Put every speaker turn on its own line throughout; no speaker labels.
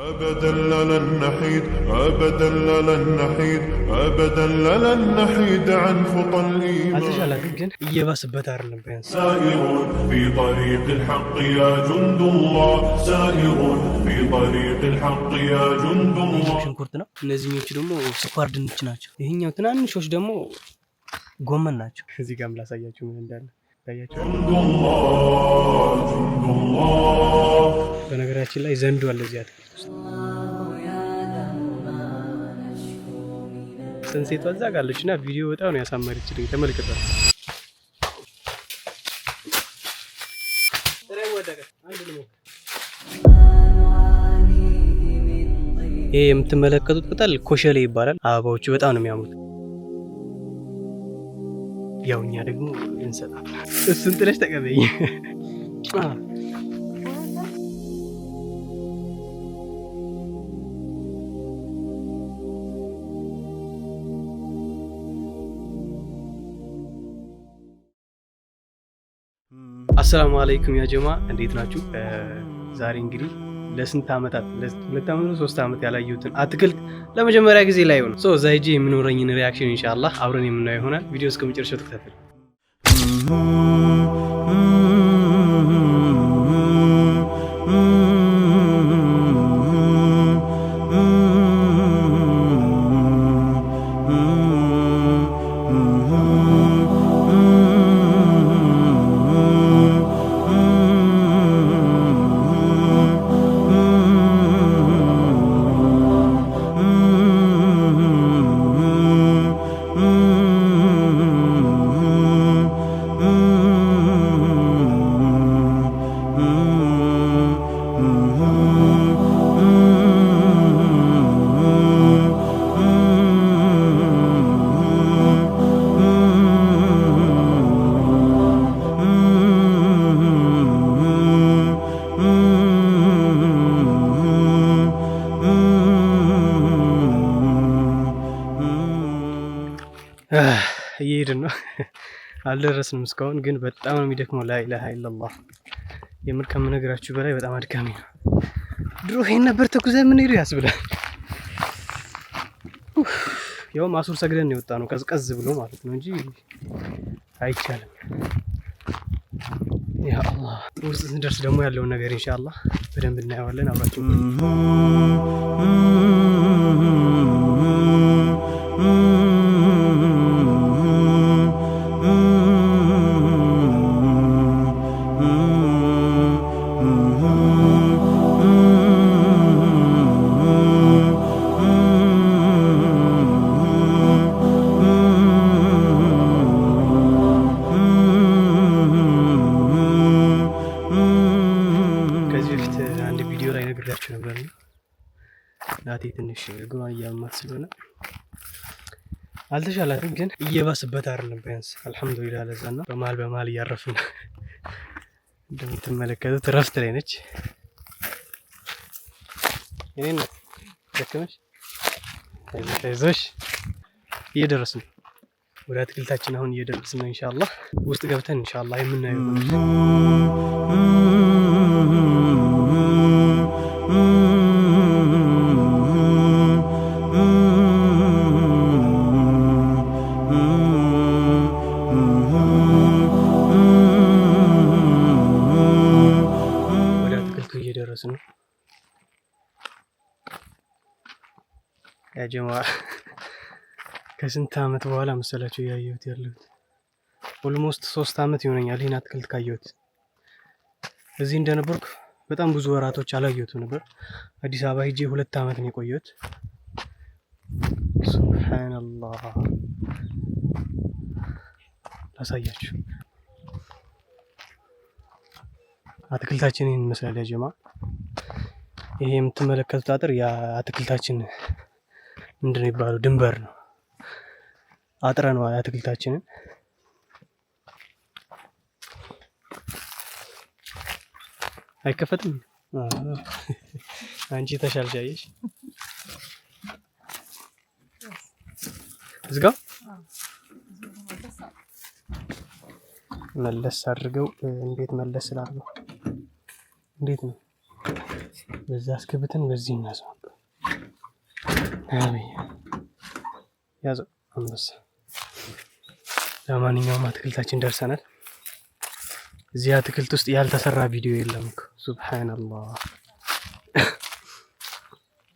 أبدا لن نحيد أبدا لن نحيد أبدا لن نحيد عن خطى الإيمان. سائرون في طريق الحق يا جند الله سائرون في طريق الحق يا جند الله.
ሽንኩርትና እነዚህኞቹ ደግሞ ስኳር ድንች ናቸው። ይሄኛው ትናንሾች ደግሞ ጎመን ናቸው። እዚህ ጋርም ላሳያችሁ ምን እንዳለ ታያችሁ። በነገራችን ላይ ዘንዱ አለ እዚህ አትክልት ውስጥ። ሰንሴቷ እዛ ጋር አለችና ቪዲዮ በጣም ነው ያሳመረችልኝ። ተመልከቷት። ይሄ የምትመለከቱት ቅጠል ኮሸሌ ይባላል። አበባዎቹ በጣም ነው የሚያምሩት። ያው እኛ ደግሞ እንሰጣለን። እሱን ጥለሽ ተቀበይ። አሰላሙ አለይኩም ያ ጀማ እንዴት ናችሁ? ዛሬ እንግዲህ ለስንት ዓመታት ለ2 ዓመት 3 ዓመት ያላየሁትን አትክልት ለመጀመሪያ ጊዜ ላይ ሆነ እዛ ሄጄ የሚኖረኝን ሪአክሽን ኢንሻአላህ አብረን የምናየው ይሆናል። ቪዲዮ እስከ መጨረሻው ተከታተሉ። እየሄድን ነው። አልደረስንም እስካሁን ግን በጣም ነው የሚደክመው። ላኢላሃ ኢላላህ የምር ከምነግራችሁ በላይ በጣም አድካሚ ነው። ድሮ ይሄን ነበር ተጉዘን ምን ይሪያስ ብለን ያው ማሱር ሰግደን ነው የወጣነው ቀዝቀዝ ብሎ ማለት ነው እንጂ አይቻልም። ያ አላህ ውስጥ ስንደርስ ደግሞ ያለውን ነገር ኢንሻአላህ በደንብ እናየዋለን። አብራችሁ ናቴ ትንሽ እግሯን እያመማት ስለሆነ አልተሻላትም፣ ግን እየባስበት አይደለም። ቢያንስ አልሐምዱሊላህ ለዛና በመሀል እያረፍን እንደምትመለከቱት እረፍት ላይ ነች። እኔን ደከመሽ አይዞሽ። እየደረስን ነው ወደ አትክልታችን። አሁን እየደረስን ነው። ኢንሻአላህ ውስጥ ገብተን ኢንሻአላህ የምናየው ነው። ያ ጀማ ከስንት ዓመት በኋላ መሰላችሁ ያየሁት ያለሁት? ኦልሞስት 3 ዓመት ይሆነኛል ይሄን አትክልት ካየሁት። እዚህ እንደነበርኩ በጣም ብዙ ወራቶች አላየሁትም ነበር። አዲስ አበባ ሄጄ 2 ዓመት ነው የቆየሁት። ሱብሃንአላህ ላሳያችሁ። አትክልታችን ይሄን ይመስላል ያ ጀማ። ይሄ የምትመለከቱት አጥር የአትክልታችን ምንድን ነው የሚባለው ድንበር ነው። አጥረነዋል አትክልታችንን። አይከፈትም። አንቺ ተሻልሻየሽ እዝጋ መለስ አድርገው። እንዴት መለስ ስላለው እንዴት ነው በዛ አስገብተን በዚህ እናስው። አይ ያዘው አንበሳ። ለማንኛውም አትክልታችን ደርሰናል። እዚህ አትክልት ውስጥ ያልተሰራ ቪዲዮ የለም እኮ ሱብሃንአላህ።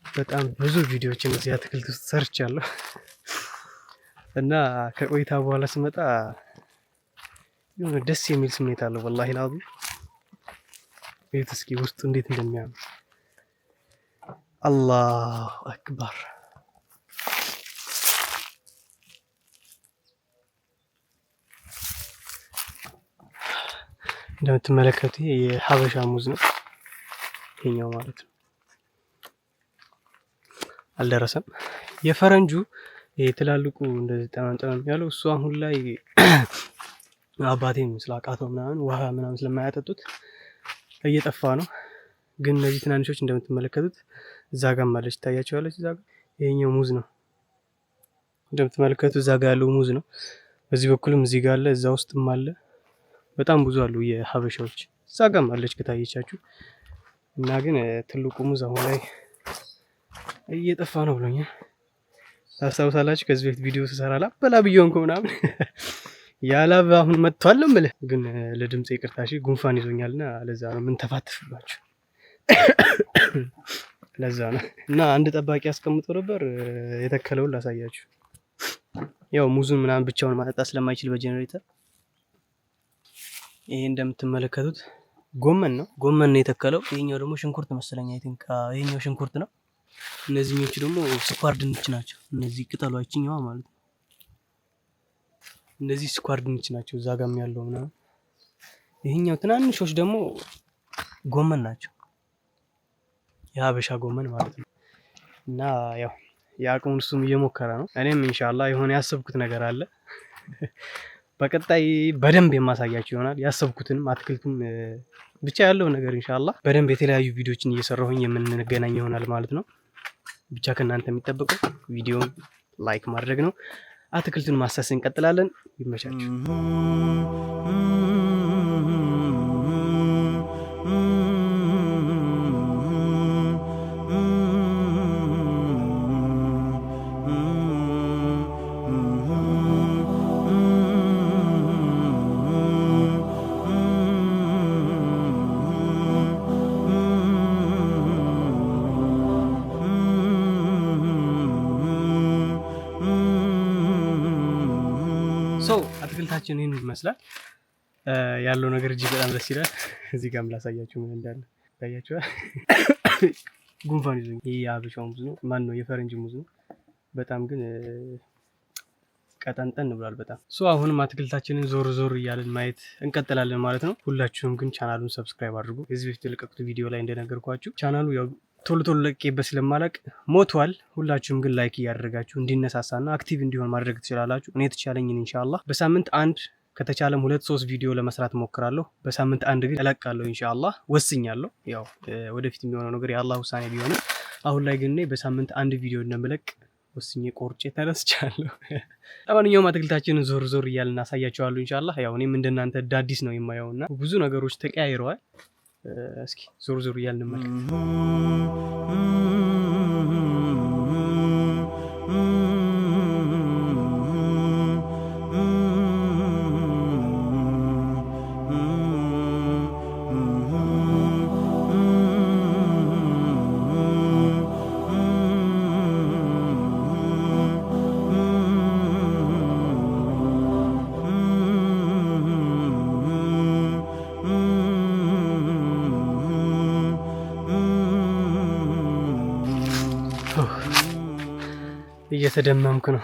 በጣም ብዙ ቪዲዮዎችን እዚህ አትክልት ውስጥ ሰርቻለሁ እና ከቆይታ በኋላ ስመጣ የሆነ ደስ የሚል ስሜት አለው ወላሂ ላዙ። ቤት እስኪ ውስጡ እንዴት እንደሚያምር አላሁ አክበር። እንደምትመለከቱ የሀበሻ ሙዝ ነው ይሄኛው ማለት ነው። አልደረሰም። የፈረንጁ የትላልቁ እንደዚህ ጠመም ያለው እሱ አሁን ላይ አባቴም ስላቃተው ምናምን ውሃ ምናምን ስለማያጠጡት እየጠፋ ነው። ግን እነዚህ ትናንሾች እንደምትመለከቱት እዛ ጋር ማለች ታያቸዋለች። እዛ ጋር ይሄኛው ሙዝ ነው እንደምትመለከቱት፣ እዛ ጋር ያለው ሙዝ ነው። በዚህ በኩልም እዚህ ጋር አለ፣ እዛ ውስጥም አለ። በጣም ብዙ አሉ የሀበሻዎች። እዛ ጋር ማለች ከታየቻችሁ እና ግን ትልቁ ሙዝ አሁን ላይ እየጠፋ ነው ብሎኛል። ታስታውሳላችሁ ከዚህ በፊት ቪዲዮ ስሰራ ላበላ ብየውን ምናምን ያላብ አሁን መጥቷል ነው የምልህ። ግን ለድምጽ ይቅርታ እሺ፣ ጉንፋን ይዞኛልና ለዛ ነው ምን ተፋትፍባችሁ ለዛ ነው። እና አንድ ጠባቂ አስቀምጦ ነበር የተከለውን ላሳያችሁ። ያው ሙዙን ምናምን ብቻውን ማጠጣ ስለማይችል በጀነሬተር ይሄ እንደምትመለከቱት ጎመን ነው። ጎመን ነው የተከለው። ይሄኛው ደግሞ ሽንኩርት መሰለኝ አይ ቲንክ ይሄኛው ሽንኩርት ነው። እነዚህኞቹ ደግሞ ስኳር ድንች ናቸው። እነዚህ ቅጠሉ አይችኛዋ ማለት ነው። እነዚህ ስኳር ድንች ናቸው። እዛ ጋርም ያለው ምናምን። ይሄኛው ትናንሾች ደግሞ ጎመን ናቸው። የሀበሻ ጎመን ማለት ነው። እና ያው የአቅሙን እሱም እየሞከረ ነው። እኔም ኢንሻአላህ የሆነ ያሰብኩት ነገር አለ። በቀጣይ በደንብ የማሳያችሁ ይሆናል። ያሰብኩትንም አትክልቱም ብቻ ያለው ነገር ኢንሻአላህ በደንብ የተለያዩ ቪዲዮዎችን እየሰራሁኝ የምንገናኝ ይሆናል ማለት ነው። ብቻ ከእናንተ የሚጠበቀው ቪዲዮውን ላይክ ማድረግ ነው። አትክልቱን ማሳሰን እንቀጥላለን። ይመቻችሁ። አትክልታችን ይህን ይመስላል ያለው ነገር እጅግ በጣም ደስ ይላል። እዚህ ጋርም ላሳያችሁ ምን እንዳለ ታያችኋል። ጉንፋን ይዞኝ። ይሄ የሀበሻው ሙዝ ነው፣ ማን ነው የፈረንጅ ሙዝ ነው። በጣም ግን ቀጠንጠን ብሏል በጣም። አሁንም አትክልታችንን ዞር ዞር እያለን ማየት እንቀጥላለን ማለት ነው። ሁላችሁም ግን ቻናሉን ሰብስክራይብ አድርጉ። እዚህ በፊት የለቀቁት ቪዲዮ ላይ እንደነገርኳችሁ ቻናሉ ያው ቶሎ ቶሎ ለቄበት ስለማለቅ ሞቷል። ሁላችሁም ግን ላይክ እያደረጋችሁ እንዲነሳሳና አክቲቭ እንዲሆን ማድረግ ትችላላችሁ። እኔ የተቻለኝን ኢንሻአላህ በሳምንት አንድ ከተቻለም 2-3 ቪዲዮ ለመስራት ሞክራለሁ። በሳምንት አንድ ግን እለቃለሁ ኢንሻአላህ ወስኛለሁ። ያው ወደፊት የሚሆነው ነገር የአላህ ውሳኔ ቢሆንም አሁን ላይ ግን በሳምንት አንድ ቪዲዮ እንደምለቅ ወስኜ ቆርጬ ተነስቻለሁ። ለማንኛውም አትክልታችንን ዞር ዞር እያልን እናሳያችኋለሁ ኢንሻአላህ። ያው እኔም እንደናንተ አዲስ ነው የማየውና ብዙ ነገሮች ተቀያይረዋል። እስኪ ዞር ዞር እያልን እንመልከት። እየተደመምኩ ነው።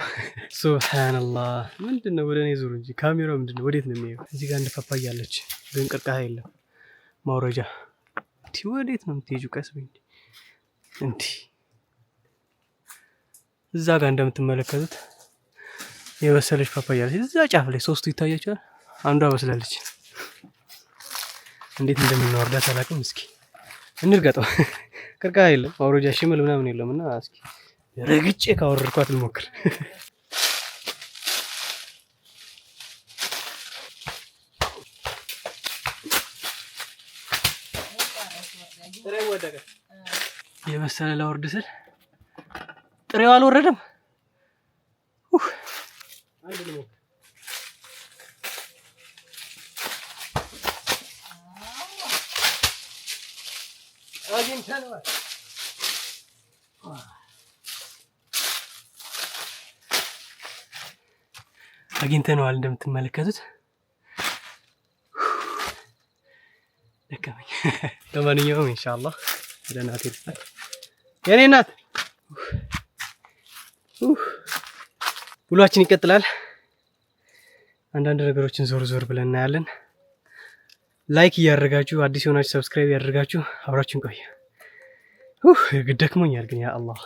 ሱብሃንአላህ። ምንድነው? ወደ እኔ ዙር እንጂ ካሜራው ምንድነው? ወዴት ነው የሚሄደው? እዚህ ጋር እንደፈፋ ያለች ግን ቅርቃሃ የለም ማውረጃ። እንዴ ወዴት ነው የምትሄጂው? ቀስ በይ እንዴ። እዛ ጋር እንደምትመለከቱት የበሰለች ፓፓያ አለች። እዛ ጫፍ ላይ ሶስቱ ይታያቸዋል። አንዷ በስላለች። እንዴት እንደምናወርዳት አላውቅም። እስኪ እንርገጠው። ቅርቃሃ የለም ማውረጃ፣ ሽመል ምናምን የለምና እስኪ ረግጬ ካወረድኳት ልሞክር። የበሰለ ላወርድ ስል ጥሬው አልወረደም። አግኝተነዋል እንደምትመለከቱት። ደከመኝ። ለማንኛውም ኢንሻአላህ ወደ እናቴ ልስጣት። የኔ እናት ውሏችን ይቀጥላል። አንዳንድ ነገሮችን ዞር ዞር ብለን እናያለን። ላይክ እያደረጋችሁ አዲስ የሆናችሁ ሰብስክራይብ እያደረጋችሁ አብራችሁን ቆዩ። ደክሞኛል ግን ያ አላህ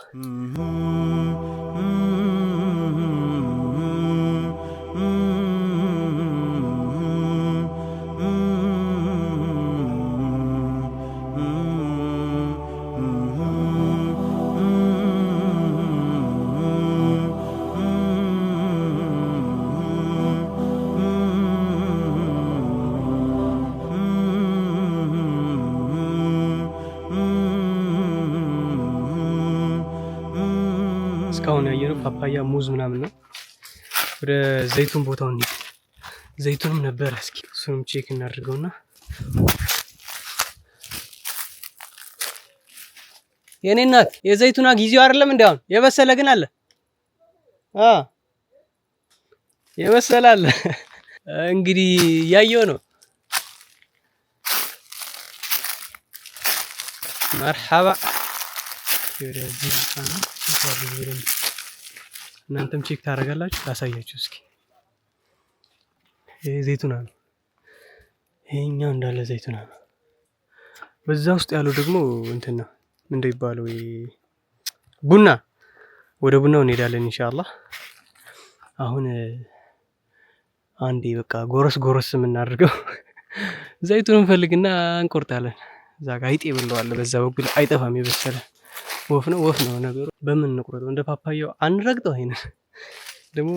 እስካሁን ያየነው ፓፓያ፣ ሙዝ ምናምን ነው። ወደ ዘይቱን ቦታውን እንሂድ። ዘይቱንም ነበር፣ እስኪ እሱንም ቼክ እናድርገውና የኔ እናት የዘይቱና ጊዜው አይደለም እንዴ? አሁን የበሰለ ግን አለ። የበሰለ አለ። እንግዲህ ያየው ነው። መርሐባ እናንተም ቼክ ታደርጋላችሁ። ታሳያችሁ እስኪ። ይሄ ዘይቱና ነው። ይሄኛው እንዳለ ዘይቱና ነው። በዛ ውስጥ ያለው ደግሞ እንትን ነው ምንድነው ይባለው? ቡና። ወደ ቡናው እንሄዳለን ኢንሻአላህ። አሁን አንዴ በቃ ጎረስ ጎረስ የምናደርገው ዘይቱን እንፈልግና እንቆርጣለን። እዛ ጋር አይጤ ብለዋል። በዛ በኩል አይጠፋም የበሰለ ወፍ ነው ነገሩ። በምን እንቆርጠው? እንደ ፓፓያው አንረግጠው። አይነት ደግሞ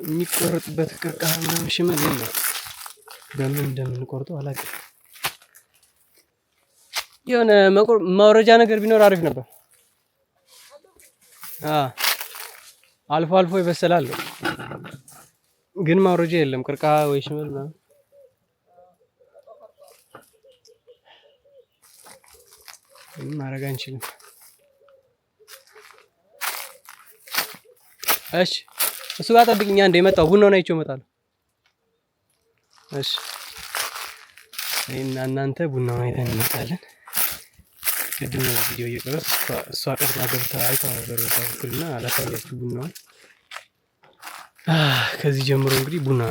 የሚቆረጥበት ቅርቃር ምናምን ሽመል የለም። በምን እንደምንቆርጠው አላውቅም። የሆነ ማውረጃ ነገር ቢኖር አሪፍ ነበር። አልፎ አልፎ ይበሰላል፣ ግን ማውረጃ የለም። ቅርቃ ወይ ሽመል ምናምን ማድረግ አንችልም። እሺ እሱ ጋር ጠብቅኛ። እንደ መጣው ቡናውን አይቼው እመጣለሁ። እሺ እና እናንተ ቡናውን አይተን እንመጣለን። ቅድም ነው ቪዲዮ እየቀረጽ እሷ ቀጥታ ገብታ አይታ ነበር በኩልና አላሳያችሁ ቡናውን። ከዚህ ጀምሮ እንግዲህ ቡና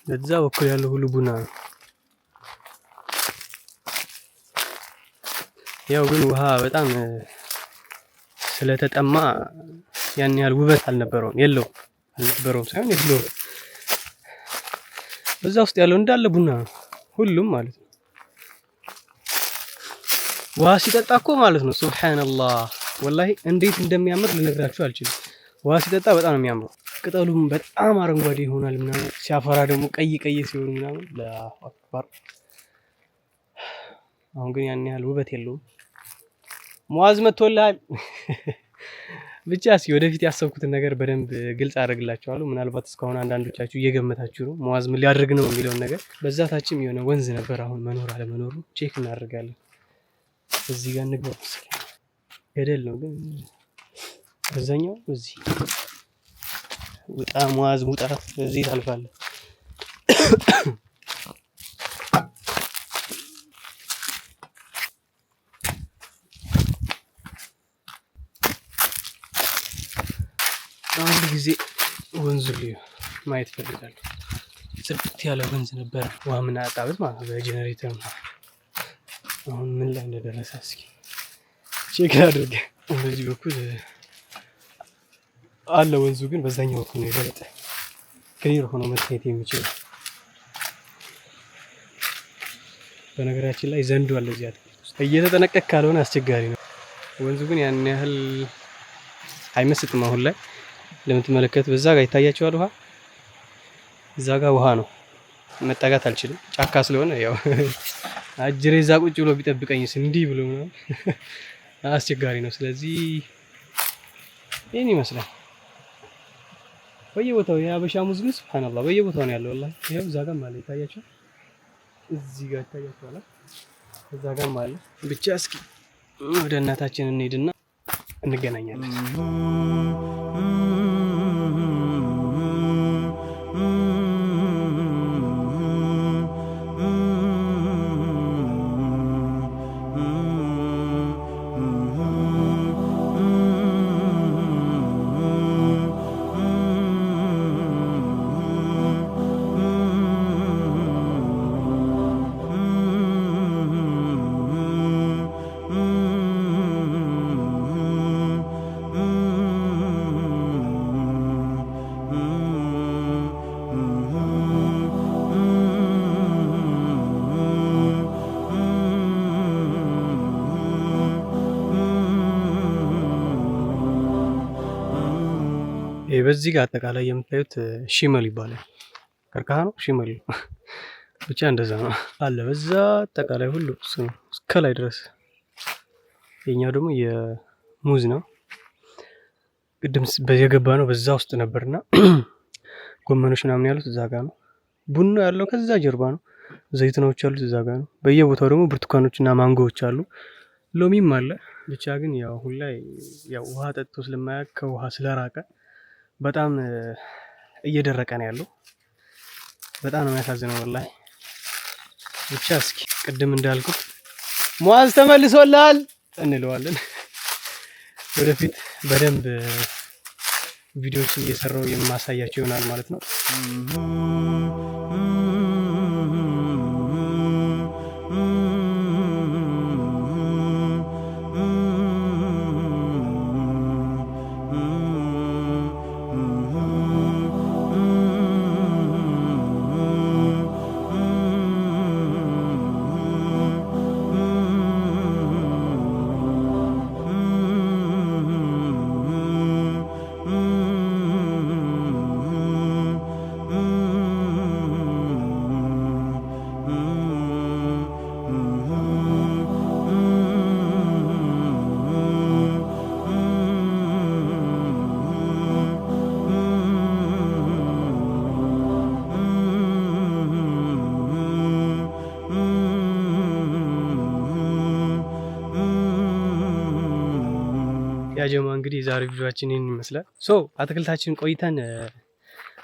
በዛ በኩል ያለው ሁሉ ቡና ነው። ያው ግን ውሃ በጣም ስለተጠማ ያን ያህል ውበት አልነበረውም። አልነበረውም ሳይሆን የለውም። በዛ ውስጥ ያለው እንዳለ ቡና ነው ሁሉም ማለት ነው። ውሃ ሲጠጣ እኮ ማለት ነው ሱብሃንአላህ ወላሂ እንዴት እንደሚያምር ልነግራችሁ አልችልም። ውሃ ሲጠጣ በጣም ነው የሚያምረው። ቅጠሉም በጣም አረንጓዴ ይሆናል ምናምን፣ ሲያፈራ ደግሞ ቀይ ሲሆን ምናምን ለአክባር። አሁን ግን ያን ያህል ውበት የለውም። ሙአዝ መጥቶልሃል። ብቻ እስኪ ወደፊት ያሰብኩትን ነገር በደንብ ግልጽ አደርግላችኋለሁ። ምናልባት እስካሁን አንዳንዶቻችሁ እየገመታችሁ ነው ሙአዝ ምን ሊያደርግ ነው የሚለውን ነገር። በዛታችም የሆነ ወንዝ ነበር። አሁን መኖር አለመኖሩ ቼክ እናደርጋለን። እዚህ ጋር እንግባ መሰለኝ ገደል ነው ግን በዛኛው እዚህ ውጣ ሙአዝ ውጣ፣ እዚህ ታልፋለህ። አንድ ጊዜ ወንዙ ማየት ፈልጋለሁ። ጽድት ያለ ወንዝ ነበር፣ ውሃ ምናጣበት ማለት ነው በጄኔሬተር ነው። አሁን ምን ላይ እንደደረሰ እስኪ ቼክ አድርግ። በዚህ በኩል አለ ወንዙ፣ ግን በዛኛው በኩል ነው የበለጠ ክሊር ሆኖ መታየት የሚችለው። በነገራችን ላይ ዘንዱ አለ እዚህ አትክልት ውስጥ። እየተጠነቀቅ ካልሆነ አስቸጋሪ ነው። ወንዙ ግን ያን ያህል አይመስጥም። አሁን ላይ እንደምትመለከት በዛ ጋር ይታያቸዋል ውሃ፣ እዛ ጋር ውሃ ነው። መጠጋት አልችልም ጫካ ስለሆነ ያው አጅሬ እዛ ቁጭ ብሎ ቢጠብቀኝስ እንዲህ ብሎ ነው አስቸጋሪ ነው። ስለዚህ ይሄን ይመስላል። በየቦታው የሀበሻ ሙዝ ግን ሱብሃንአላህ በየቦታው ነው ያለው። ወላሂ ይሄው እዛ ጋር ማለት ይታያችኋል፣ እዚህ ጋር ይታያችኋል፣ እዛ ጋር ማለት ብቻ። እስኪ ወደ እናታችን እንሄድና እንገናኛለን። በዚህ ጋር አጠቃላይ የምታዩት ሺመል ይባላል። ቀርከሃ ነው ሺመል ብቻ እንደዛ ነው አለ። በዛ አጠቃላይ ሁሉ እሱ ነው እስከ ላይ ድረስ። የኛው ደግሞ የሙዝ ነው። ቅድም የገባ ነው በዛ ውስጥ ነበርና ጎመኖች ምናምን ያሉት እዛ ጋር ነው። ቡና ያለው ከዛ ጀርባ ነው። ዘይቱናዎች ያሉት እዛ ጋር ነው። በየቦታው ደግሞ ብርቱካኖች እና ማንጎዎች አሉ። ሎሚም አለ። ብቻ ግን ያው አሁን ላይ ያው ውሃ ጠጥቶ ስለማያውቅ ከውሃ ስለራቀ በጣም እየደረቀ ነው ያለው። በጣም ነው የሚያሳዝነው ወላሂ። ብቻ እስኪ ቅድም እንዳልኩት ሙአዝ ተመልሶላል እንለዋለን። ወደፊት በደንብ ቪዲዮዎች እየሰራው የማሳያቸው ይሆናል ማለት ነው። ያጀማ እንግዲህ የዛሬ ቪዲዮአችን ይሄን ይመስላል። አትክልታችን ቆይተን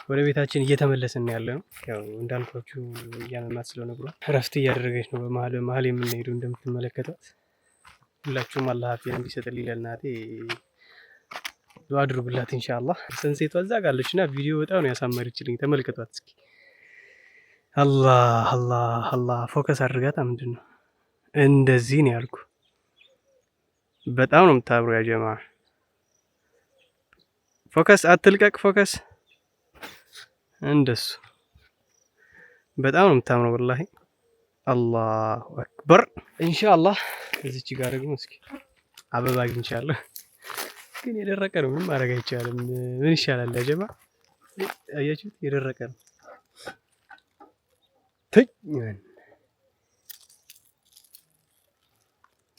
ወደ ቤታችን እየተመለስን ያለ ነው። ያው እንዳልኳችሁ እያመማት ስለሆነ ብሎ እረፍት እያደረገች ነው። በመሀል የምንሄደው እንደምትመለከቷት። ሁላችሁም አላህ አፊያ እንዲሰጥልኝ ለእናቴ ዱአ አድርጉላት ኢንሻአላህ። ሰንሴቷ እዛ ጋር አለችና ቪዲዮ በጣም ነው ያሳመረችልኝ። ተመልከቷት እስኪ። አላህ አላህ አላህ ፎከስ አድርጋታ። ምንድን ነው እንደዚህ ነው ያልኩ። በጣም ነው የምታብሩ ያ ጀማ። ፎከስ አትልቀቅ፣ ፎከስ እንደሱ በጣም ነው የምታምረው ወላሂ። አላሁ አክበር። ኢንሻአላህ እዚች ጋር ደግሞ እስኪ አበባ አግኝቻለሁ፣ ግን የደረቀ ነው። ምንም ማድረግ አይቻልም። ምን ይሻላል ያ ጀማ? አያችሁት? የደረቀ ነው።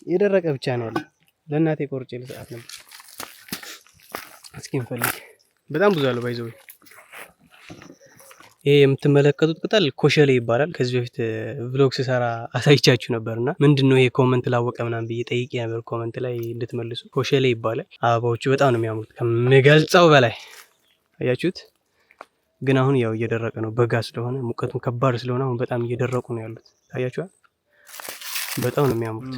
የደረቀ ብቻ ነው ያለው። ለእናቴ ቆርጬ ልሰጣት ነበር። እስኪ እንፈልግ። በጣም ብዙ አለው ባይዘው። ይሄ የምትመለከቱት ቅጠል ኮሸሌ ይባላል። ከዚህ በፊት ቭሎግ ስሰራ አሳይቻችሁ ነበርና ምንድነው ይሄ ኮመንት ላወቀ ምናምን ብዬ ጠይቄ ነበር። ኮመንት ላይ እንድትመልሱ። ኮሸሌ ይባላል። አበባዎቹ በጣም ነው የሚያምሩት ከምገልጸው በላይ። አያችሁት? ግን አሁን ያው እየደረቀ ነው። በጋ ስለሆነ ሙቀቱን ከባድ ስለሆነ አሁን በጣም እየደረቁ ነው ያሉት። ታያችኋል? በጣም ነው የሚያምሩት።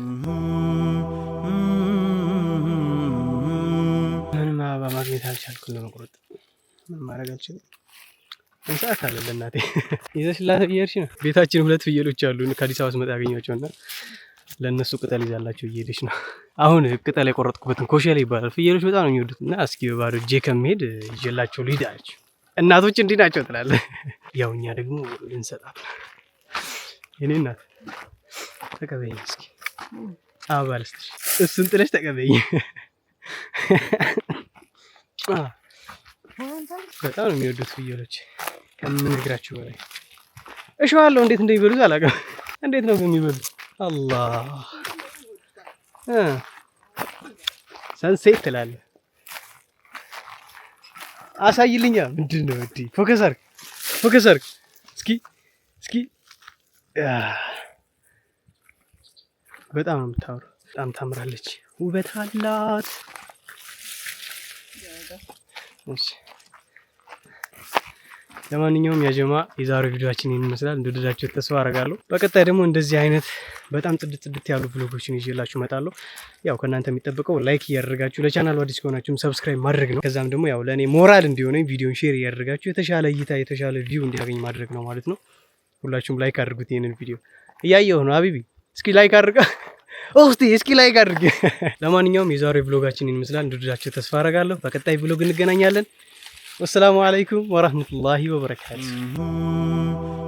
ምንም አበባ ማግኘት አልቻልኩም ለመቁረጥ። ምን ማድረግ አልችልም። እንሰዓት አለ ለእናቴ ይዘሽላት እየሄድሽ ነው። ቤታችን 2 ፍየሎች አሉ ከአዲስ አበባ ስመጣ ያገኘኋቸውና ለእነሱ ቅጠል ይዛላቸው እየሄደች ነው። አሁን ቅጠል የቆረጥኩበትን ኮሸሌ ይባላል። ፍየሎች በጣም ነው የሚወዱት እና እስኪ በባዶ እጄ ከመሄድ ይዤላቸው ልሂድ አለች። እናቶች እንዲህ ናቸው ትላለህ። ያው እኛ ደግሞ ልንሰጣት። የኔ እናት ተቀበይኝ እስኪ አበባ ልስጥሽ። እሱን ጥለሽ ተቀበይኝ። በጣም ነው የሚወዱት ፍየሎች ከምነግራችሁ በላይ። እሸዋለሁ። እንዴት እንደሚበሉት አላውቅም። እንዴት ነው የሚበሉት? አላህ ሰንሴት ትላለህ። አሳይልኛ። ምንድን ነው እንዴ? ፎከስ አድርግ፣ ፎከስ አድርግ። እስኪ በጣም ነው የምታምረው። በጣም ታምራለች። ውበት አላት። እሺ ለማንኛውም ያጀማ የዛሬው ቪዲዮአችን ይህን ይመስላል። እንደወደዳችሁት ተስፋ አደርጋለሁ። በቀጣይ ደግሞ እንደዚህ አይነት በጣም ጽድት ያሉ ብሎጎችን ይዤላችሁ እመጣለሁ። ያው ከእናንተ የሚጠበቀው ላይክ እያደረጋችሁ ለቻናሉ አዲስ ከሆናችሁም ሰብስክራይብ ማድረግ ነው። ከዛም ደግሞ ያው ለእኔ ሞራል እንዲሆነኝ ቪዲዮን ሼር እያደረጋችሁ የተሻለ እይታ የተሻለ ቪው እንዲያገኝ ማድረግ ነው ማለት ነው። ሁላችሁም ላይክ አድርጉት። ይህንን ቪዲዮ እያየሁ ነው ሀቢቢ። እስኪ ላይክ አድርጋ እስኪ ላይክ አድርግ። ለማንኛውም የዛሬው ብሎጋችን ይህን ይመስላል። እንደወደዳችሁት ተስፋ አደርጋለሁ። በቀጣይ ብሎግ እንገናኛለን። والسلام عليكم ورحمة الله وبركاته.